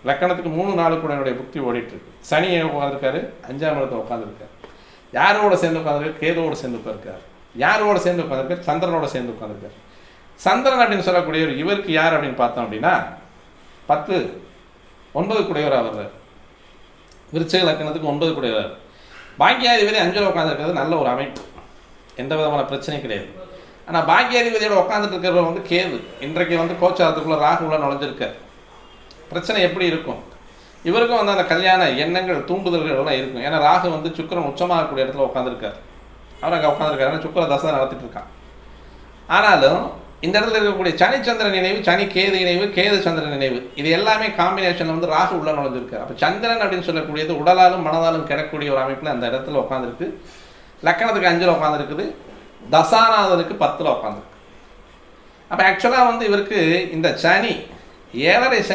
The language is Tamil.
லக்கணத்துக்கு 3-4 கூடனுடைய புக்தி ஓடிட்டுருக்கு. சனி உட்காந்துருக்காரு, 5ஆம் இடத்துல உட்காந்துருக்காரு. யாரோட சேர்ந்து உட்காந்துருக்காரு? கேதுவோடு சேர்ந்து உட்காந்துருக்காரு. யாரோட சேர்ந்து உட்காந்துருக்காரு? சந்திரனோட சேர்ந்து உட்காந்துருக்காரு. சந்திரன் அப்படின்னு சொல்லக்கூடியவர் இவருக்கு யார் அப்படின்னு பார்த்தோம் அப்படின்னா 10 9 கூடையவராக வர்றார். விருச்சிக லக்கணத்துக்கு 9 கூடையவர். பாக்கியாதிபதி 5ல் உட்காந்துருக்கிறது நல்ல ஒரு அமைப்பு, எந்த விதமான பிரச்சனையும் கிடையாது. ஆனால் பாக்கியாதிபதியோட உட்காந்துட்டு இருக்கிறவர் வந்து கேது. இன்றைக்கு வந்து கோச்சாரத்துக்குள்ளே ராகுல நுழைஞ்சிருக்கார். பிரச்சனை எப்படி இருக்கும்? இவருக்கும் வந்து அந்த கல்யாண எண்ணங்கள் தூண்டுதல்கள் எல்லாம் இருக்கும். ஏன்னா ராகு வந்து சுக்கிரன் உச்சமாகக்கூடிய இடத்துல உட்காந்துருக்கார். அவர் அங்கே உட்காந்துருக்காரு. ஏன்னா சுக்கிர தசை நடத்திட்டு இருக்கான். ஆனாலும் இந்த இடத்துல இருக்கக்கூடிய சனி சந்திரன் நினைவு, சனி கேது இணைவு, கேது சந்திரன் நினைவு, இது எல்லாமே காம்பினேஷனில் வந்து ராகு உள்ள நுழைஞ்சிருக்கார். அப்போ சந்திரன் அப்படின்னு சொல்லக்கூடியது உடலாலும் மனதாலும் கிடக்கூடிய ஒரு அமைப்பில் அந்த இடத்துல உட்காந்துருக்கு. லக்கணத்துக்கு 5ல் உட்காந்துருக்குது. தசாநாதனுக்கு 10ல் உட்காந்துருக்கு. அப்போ ஆக்சுவலாக வந்து இவருக்கு இந்த சனி 7.5 சனி